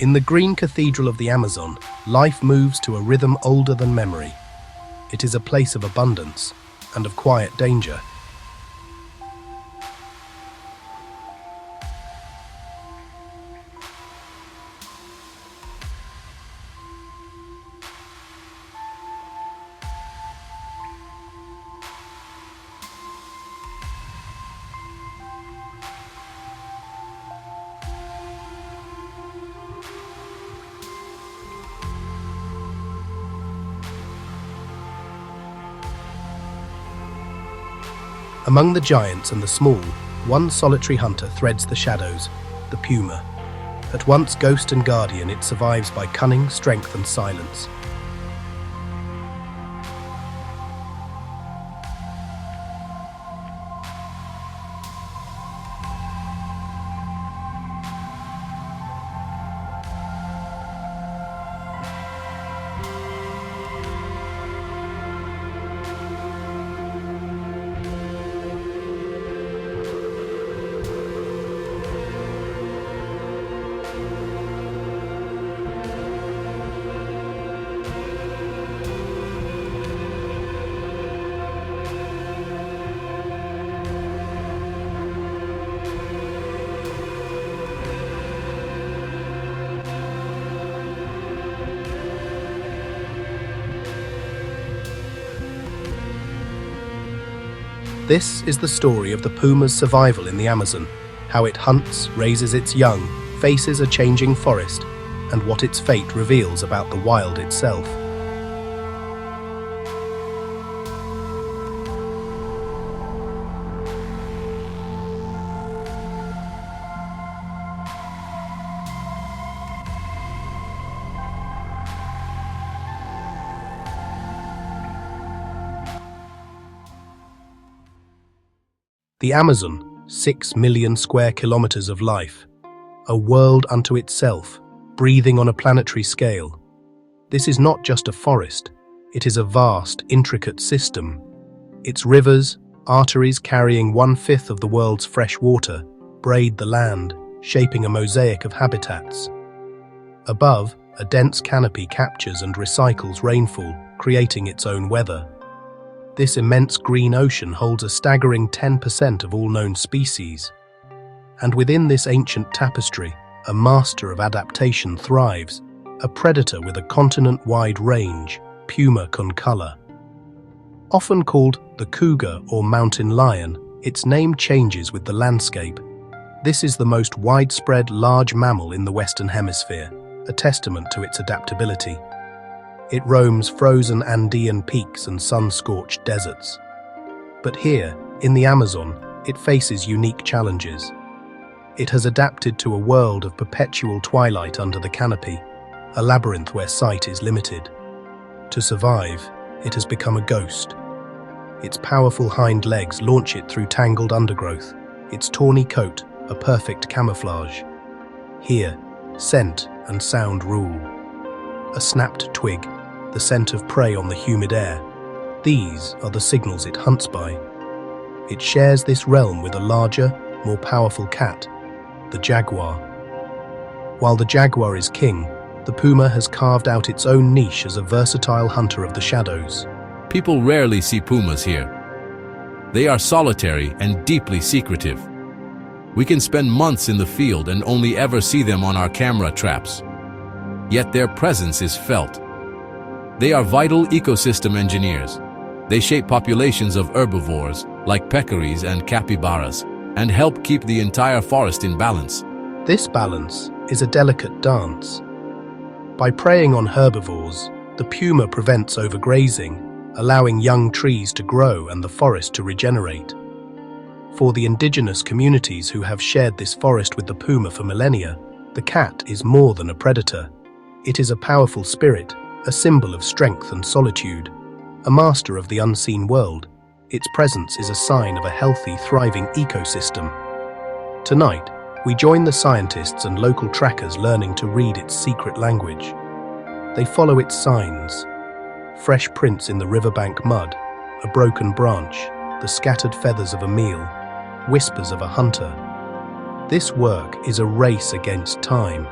In the green cathedral of the Amazon, life moves to a rhythm older than memory. It is a place of abundance and of quiet danger. Among the giants and the small, one solitary hunter threads the shadows, the puma. At once ghost and guardian, it survives by cunning, strength, and silence. This is the story of the puma's survival in the Amazon, how it hunts, raises its young, faces a changing forest, and what its fate reveals about the wild itself. The Amazon, 6 million square kilometers of life, a world unto itself, breathing on a planetary scale. This is not just a forest, it is a vast, intricate system. Its rivers, arteries carrying 1/5 of the world's fresh water, braid the land, shaping a mosaic of habitats. Above, a dense canopy captures and recycles rainfall, creating its own weather. This immense green ocean holds a staggering 10% of all known species. And within this ancient tapestry, a master of adaptation thrives, a predator with a continent-wide range, puma concolor. Often called the cougar or mountain lion, its name changes with the landscape. This is the most widespread large mammal in the Western Hemisphere, a testament to its adaptability. It roams frozen Andean peaks and sun-scorched deserts. But here, in the Amazon, it faces unique challenges. It has adapted to a world of perpetual twilight under the canopy, a labyrinth where sight is limited. To survive, it has become a ghost. Its powerful hind legs launch it through tangled undergrowth, its tawny coat a perfect camouflage. Here, scent and sound rule. A snapped twig, the scent of prey on the humid air. These are the signals it hunts by. It shares this realm with a larger, more powerful cat, the jaguar. While the jaguar is king, the puma has carved out its own niche as a versatile hunter of the shadows. People rarely see pumas here. They are solitary and deeply secretive. We can spend months in the field and only ever see them on our camera traps. Yet their presence is felt. They are vital ecosystem engineers. They shape populations of herbivores, like peccaries and capybaras, and help keep the entire forest in balance. This balance is a delicate dance. By preying on herbivores, the puma prevents overgrazing, allowing young trees to grow and the forest to regenerate. For the indigenous communities who have shared this forest with the puma for millennia, the cat is more than a predator. It is a powerful spirit, a symbol of strength and solitude, a master of the unseen world. Its presence is a sign of a healthy, thriving ecosystem. Tonight, we join the scientists and local trackers learning to read its secret language. They follow its signs: fresh prints in the riverbank mud, a broken branch, the scattered feathers of a meal, whispers of a hunter. This work is a race against time.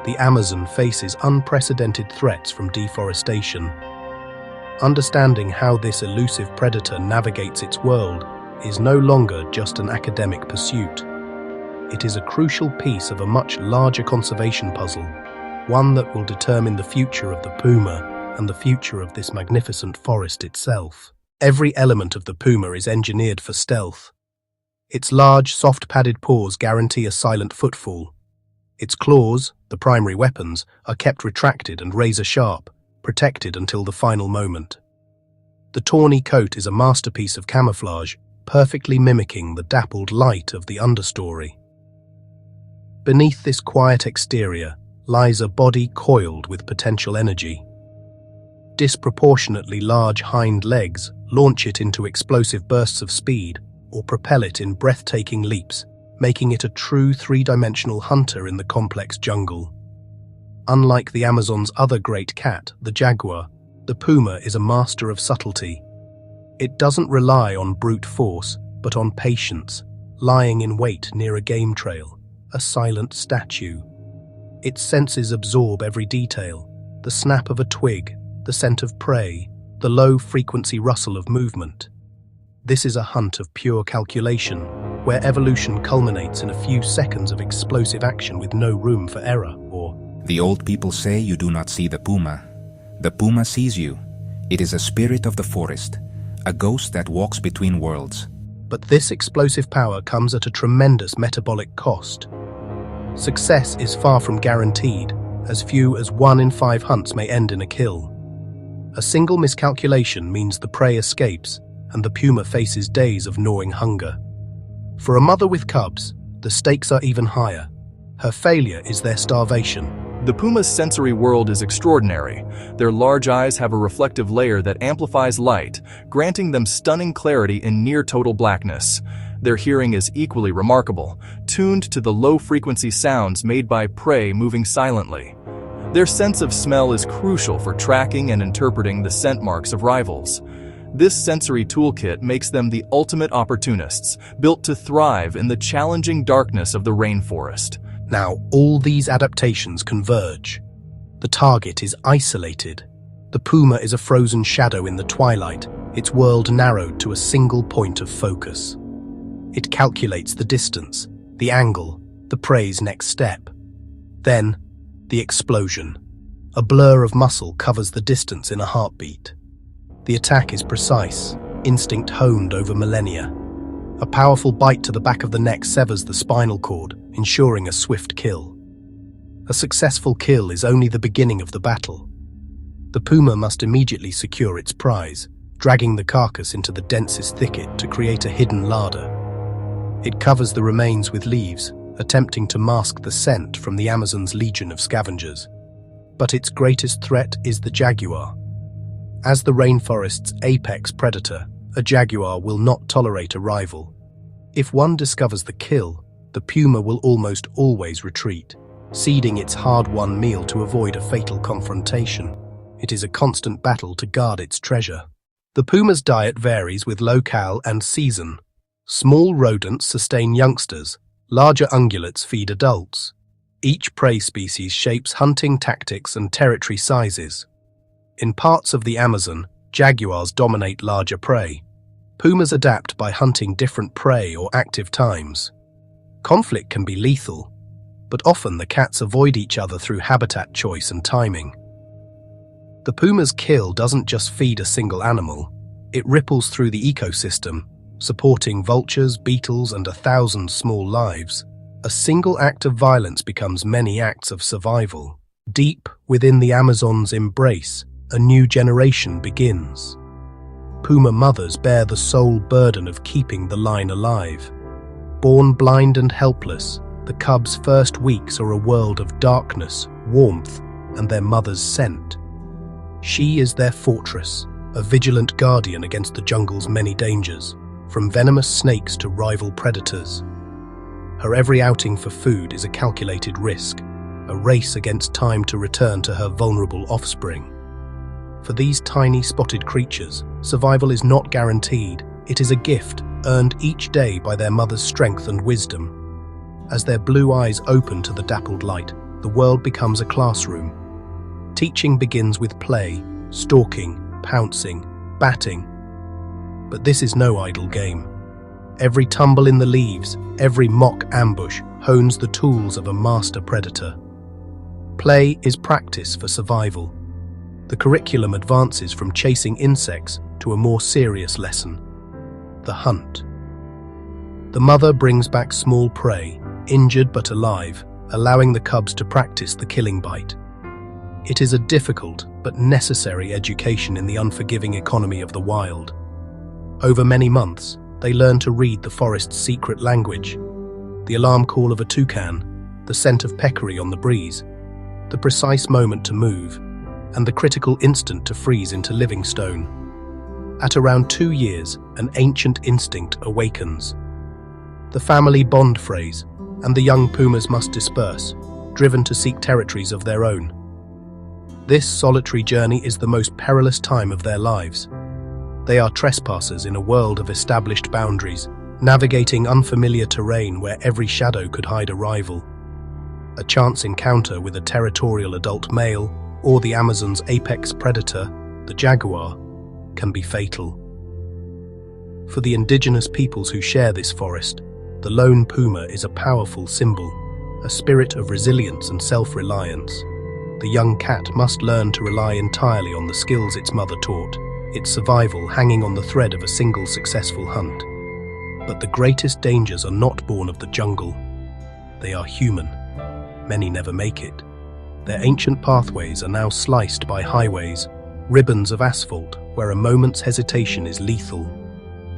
the Amazon faces unprecedented threats from deforestation. Understanding how this elusive predator navigates its world is no longer just an academic pursuit. It is a crucial piece of a much larger conservation puzzle, one that will determine the future of the puma and the future of this magnificent forest itself. Every element of the puma is engineered for stealth. Its large, soft-padded paws guarantee a silent footfall. Its claws, the primary weapons, are kept retracted and razor-sharp, protected until the final moment. The tawny coat is a masterpiece of camouflage, perfectly mimicking the dappled light of the understory. Beneath this quiet exterior lies a body coiled with potential energy. Disproportionately large hind legs launch it into explosive bursts of speed or propel it in breathtaking leaps, making it a true three-dimensional hunter in the complex jungle. Unlike the Amazon's other great cat, the jaguar, the puma is a master of subtlety. It doesn't rely on brute force, but on patience, lying in wait near a game trail, a silent statue. Its senses absorb every detail, the snap of a twig, the scent of prey, the low-frequency rustle of movement. This is a hunt of pure calculation, where evolution culminates in a few seconds of explosive action with no room for error or... The old people say you do not see the puma. The puma sees you. It is a spirit of the forest, a ghost that walks between worlds. But this explosive power comes at a tremendous metabolic cost. Success is far from guaranteed, as few as 1 in 5 hunts may end in a kill. A single miscalculation means the prey escapes, and the puma faces days of gnawing hunger. For a mother with cubs, the stakes are even higher. Her failure is their starvation. The puma's sensory world is extraordinary. Their large eyes have a reflective layer that amplifies light, granting them stunning clarity in near-total blackness. Their hearing is equally remarkable, tuned to the low-frequency sounds made by prey moving silently. Their sense of smell is crucial for tracking and interpreting the scent marks of rivals. This sensory toolkit makes them the ultimate opportunists, built to thrive in the challenging darkness of the rainforest. Now, all these adaptations converge. The target is isolated. The puma is a frozen shadow in the twilight, its world narrowed to a single point of focus. It calculates the distance, the angle, the prey's next step. Then, the explosion. A blur of muscle covers the distance in a heartbeat. The attack is precise, instinct honed over millennia. A powerful bite to the back of the neck severs the spinal cord, ensuring a swift kill. A successful kill is only the beginning of the battle. The puma must immediately secure its prize, dragging the carcass into the densest thicket to create a hidden larder. It covers the remains with leaves, attempting to mask the scent from the Amazon's legion of scavengers. But its greatest threat is the jaguar. As the rainforest's apex predator, a jaguar will not tolerate a rival. If one discovers the kill, the puma will almost always retreat, ceding its hard-won meal to avoid a fatal confrontation. It is a constant battle to guard its treasure. The puma's diet varies with locale and season. Small rodents sustain youngsters, larger ungulates feed adults. Each prey species shapes hunting tactics and territory sizes. In parts of the Amazon, jaguars dominate larger prey. Pumas adapt by hunting different prey or active times. Conflict can be lethal, but often the cats avoid each other through habitat choice and timing. The puma's kill doesn't just feed a single animal, it ripples through the ecosystem, supporting vultures, beetles, and 1,000 small lives. A single act of violence becomes many acts of survival. Deep within the Amazon's embrace, a new generation begins. Puma mothers bear the sole burden of keeping the line alive. Born blind and helpless, the cubs' first weeks are a world of darkness, warmth, and their mother's scent. She is their fortress, a vigilant guardian against the jungle's many dangers, from venomous snakes to rival predators. Her every outing for food is a calculated risk, a race against time to return to her vulnerable offspring. For these tiny spotted creatures, survival is not guaranteed. It is a gift, earned each day by their mother's strength and wisdom. As their blue eyes open to the dappled light, the world becomes a classroom. Teaching begins with play, stalking, pouncing, batting. But this is no idle game. Every tumble in the leaves, every mock ambush hones the tools of a master predator. Play is practice for survival. The curriculum advances from chasing insects to a more serious lesson: the hunt. The mother brings back small prey, injured but alive, allowing the cubs to practice the killing bite. It is a difficult but necessary education in the unforgiving economy of the wild. Over many months, they learn to read the forest's secret language: the alarm call of a toucan, the scent of peccary on the breeze, the precise moment to move, and the critical instant to freeze into living stone. At around 2 years, an ancient instinct awakens. The family bond phrase, and the young pumas must disperse, driven to seek territories of their own. This solitary journey is the most perilous time of their lives. They are trespassers in a world of established boundaries, navigating unfamiliar terrain where every shadow could hide a rival. A chance encounter with a territorial adult male or the Amazon's apex predator, the jaguar, can be fatal. For the indigenous peoples who share this forest, the lone puma is a powerful symbol, a spirit of resilience and self-reliance. The young cat must learn to rely entirely on the skills its mother taught, its survival hanging on the thread of a single successful hunt. But the greatest dangers are not born of the jungle. They are human. Many never make it. Their ancient pathways are now sliced by highways, ribbons of asphalt where a moment's hesitation is lethal.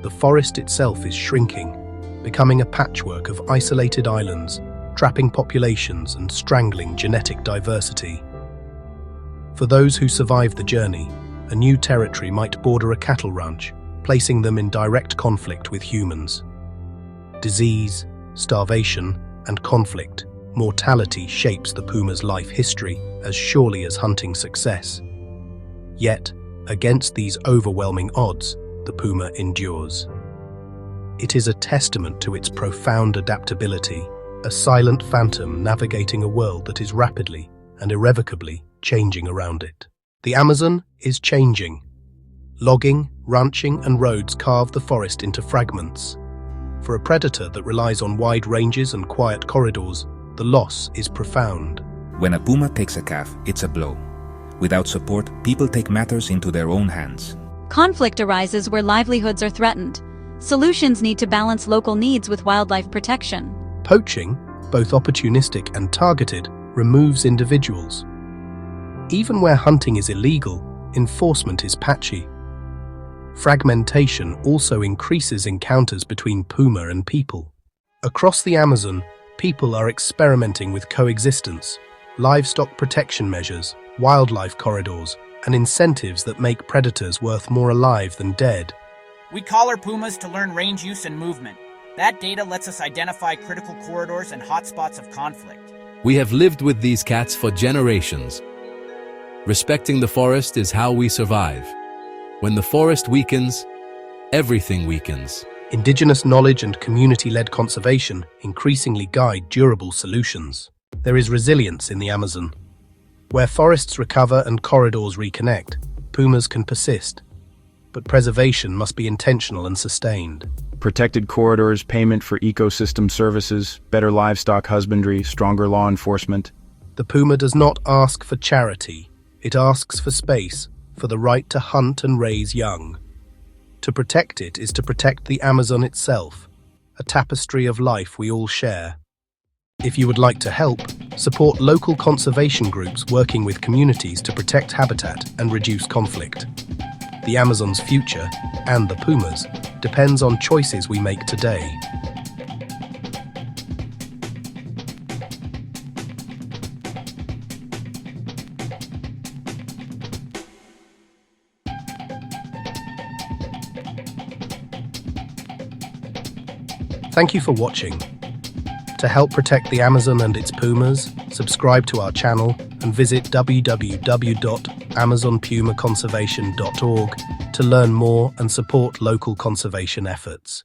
The forest itself is shrinking, becoming a patchwork of isolated islands, trapping populations and strangling genetic diversity. For those who survive the journey, a new territory might border a cattle ranch, placing them in direct conflict with humans. Disease, starvation, and conflict, mortality shapes the puma's life history as surely as hunting success. Yet, against these overwhelming odds, the puma endures. It is a testament to its profound adaptability, a silent phantom navigating a world that is rapidly and irrevocably changing around it. The Amazon is changing. Logging, ranching, and roads carve the forest into fragments. For a predator that relies on wide ranges and quiet corridors, the loss is profound. When a puma takes a calf, it's a blow. Without support, people take matters into their own hands. Conflict arises where livelihoods are threatened. Solutions need to balance local needs with wildlife protection. Poaching, both opportunistic and targeted, removes individuals. Even where hunting is illegal, enforcement is patchy. Fragmentation also increases encounters between puma and people. Across the Amazon, people are experimenting with coexistence, livestock protection measures, wildlife corridors, and incentives that make predators worth more alive than dead. We collar pumas to learn range use and movement. That data lets us identify critical corridors and hotspots of conflict. We have lived with these cats for generations. Respecting the forest is how we survive. When the forest weakens, everything weakens. Indigenous knowledge and community-led conservation increasingly guide durable solutions. There is resilience in the Amazon. Where forests recover and corridors reconnect, pumas can persist. But preservation must be intentional and sustained. Protected corridors, payment for ecosystem services, better livestock husbandry, stronger law enforcement. The puma does not ask for charity. It asks for space, for the right to hunt and raise young. To protect it is to protect the Amazon itself, a tapestry of life we all share. If you would like to help, support local conservation groups working with communities to protect habitat and reduce conflict. The Amazon's future, and the pumas, depends on choices we make today. Thank you for watching. To help protect the Amazon and its pumas, subscribe to our channel and visit www.amazonpumaconservation.org to learn more and support local conservation efforts.